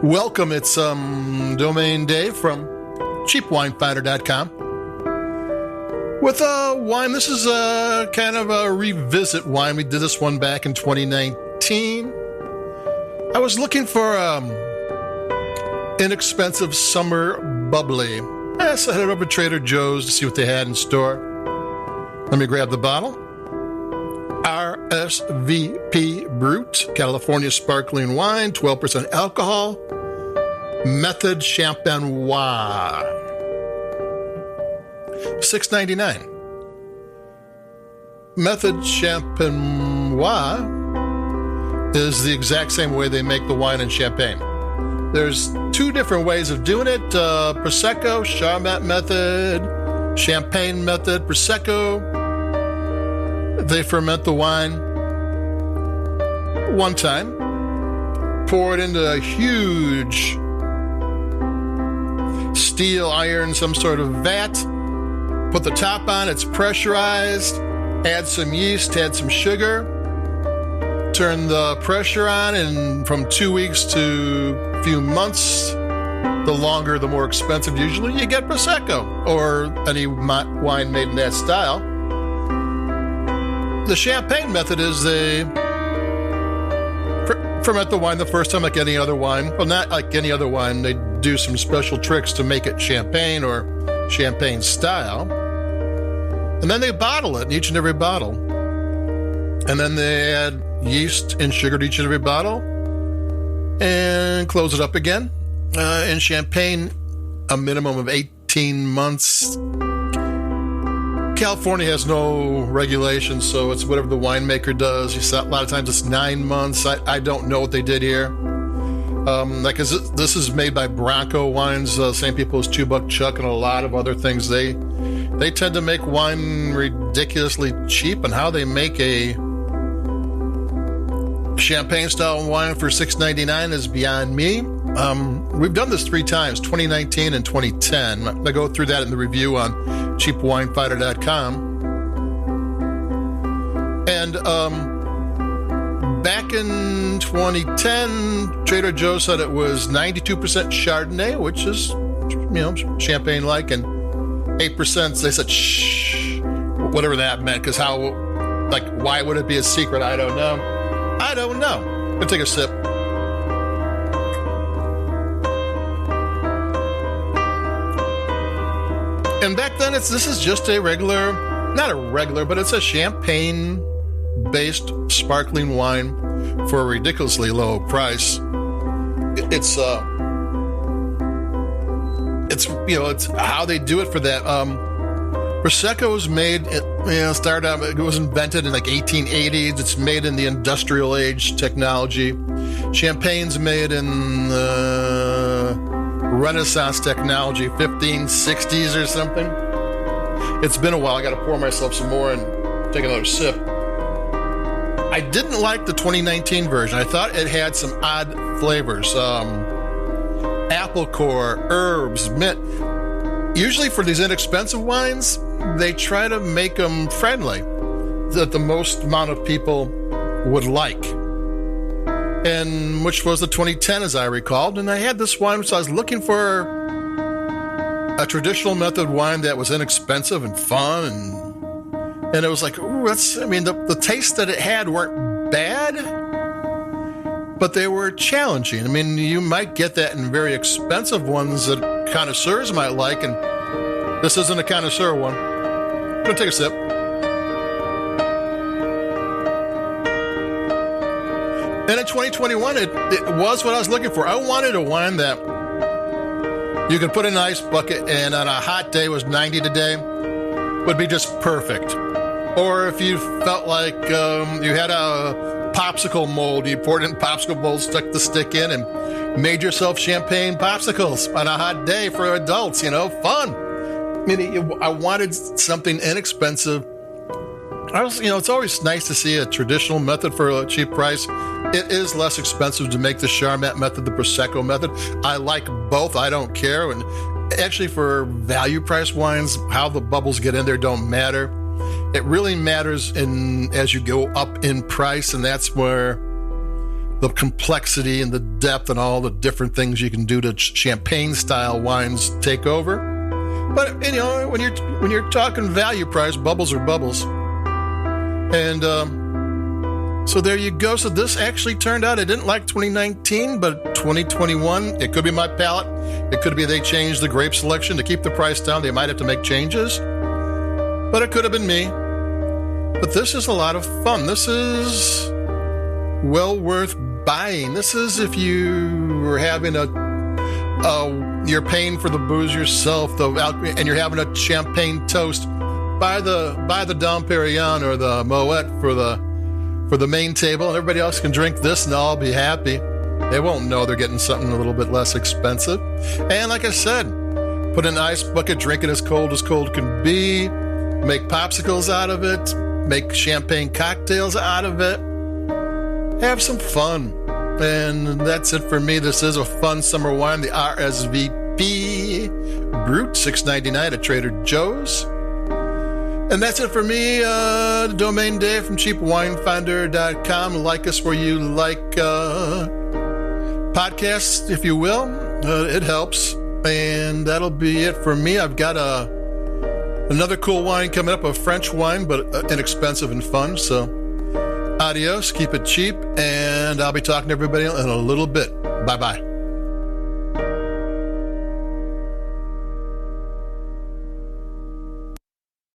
Welcome, it's Domain Dave from cheapwinefinder.com with a wine. This is a kind of a revisit wine. We did this one back in 2019. I was looking for inexpensive summer bubbly. So I headed over to Trader Joe's to see what they had in store. Let me grab the bottle. RSVP Brut, California sparkling wine, 12% alcohol. Method Champenois, $6.99. Method Champenois is the exact same way they make the wine in Champagne. There's two different ways of doing it: Prosecco, Charmat method, Champagne method. Prosecco, they ferment the wine one time, pour it into a huge steel, iron, some sort of vat, put the top on, it's pressurized, add some yeast, add some sugar, turn the pressure on, and from 2 weeks to a few months, the longer, the more expensive, usually you get Prosecco or any wine made in that style. The Champagne method is they ferment the wine the first time like any other wine. Well, not like any other wine. They do some special tricks to make it champagne or champagne style. And then they bottle it in each and every bottle. And then they add yeast and sugar to each and every bottle and close it up again. In Champagne, a minimum of 18 months. California has no regulations, so it's whatever the winemaker does. You saw, a lot of times it's 9 months. I don't know what they did here. This is made by Bronco Wines, same people as Two Buck Chuck and a lot of other things. They tend to make wine ridiculously cheap, and how they make a champagne style wine for $6.99 is beyond me. We've done this 3 times, 2019 and 2010. I go through that in the review on cheapwinefinder.com. And back in 2010, Trader Joe's said it was 92% Chardonnay, which is, champagne-like, and 8%, they said, shh, whatever that meant, because why would it be a secret? I don't know. I'm gonna take a sip. And back then, this is just a regular, not a regular, but it's a champagne-based sparkling wine for a ridiculously low price. It's how they do it for that. Prosecco was made, started out, it was invented in like 1880s. It's made in the industrial age technology. Champagne's made in Renaissance technology, 1560s or something. It's been a while. I got to pour myself some more and take another sip. I didn't like the 2019 version. I thought it had some odd flavors. Apple core, herbs, mint. Usually for these inexpensive wines, they try to make them friendly, that the most amount of people would like. And which was the 2010, as I recalled. And I had this wine, so I was looking for a traditional method wine that was inexpensive and fun. And it was like, ooh, the taste that it had weren't bad, but they were challenging. You might get that in very expensive ones that connoisseurs might like, and this isn't a connoisseur one. I'm going to take a sip. And in 2021, it was what I was looking for. I wanted a wine that you could put in an ice bucket and on a hot day, it was 90 today, would be just perfect. Or if you felt like you had a popsicle mold, you poured it in popsicle mold, stuck the stick in, and made yourself champagne popsicles on a hot day for adults, fun. I wanted something inexpensive. It's always nice to see a traditional method for a cheap price. It is less expensive to make the Charmat method, the Prosecco method. I like both. I don't care. And actually, for value price wines, how the bubbles get in there don't matter. It really matters as you go up in price, and that's where the complexity and the depth and all the different things you can do to champagne-style wines take over. But, when you're talking value price, bubbles are bubbles. And so there you go. So this actually turned out, I didn't like 2019, but 2021, it could be my palate. It could be they changed the grape selection to keep the price down. They might have to make changes. But it could have been me. But this is a lot of fun. This is well worth buying. This is if you were having you're paying for the booze yourself, and you're having a champagne toast. Buy the Dom Perignon or the Moet for the main table, and everybody else can drink this, and I'll be happy. They won't know they're getting something a little bit less expensive. And like I said, put in an ice bucket, drink it as cold can be. Make popsicles out of it. Make champagne cocktails out of it. Have some fun. And that's it for me. This is a fun summer wine, the RSVP Brut, $6.99 at Trader Joe's. And that's it for me. Domain Dave from cheapwinefinder.com. Like us where you like podcasts, if you will. It helps. And that'll be it for me. I've got another cool wine coming up, a French wine, but inexpensive and fun. So adios, keep it cheap, and I'll be talking to everybody in a little bit. Bye-bye.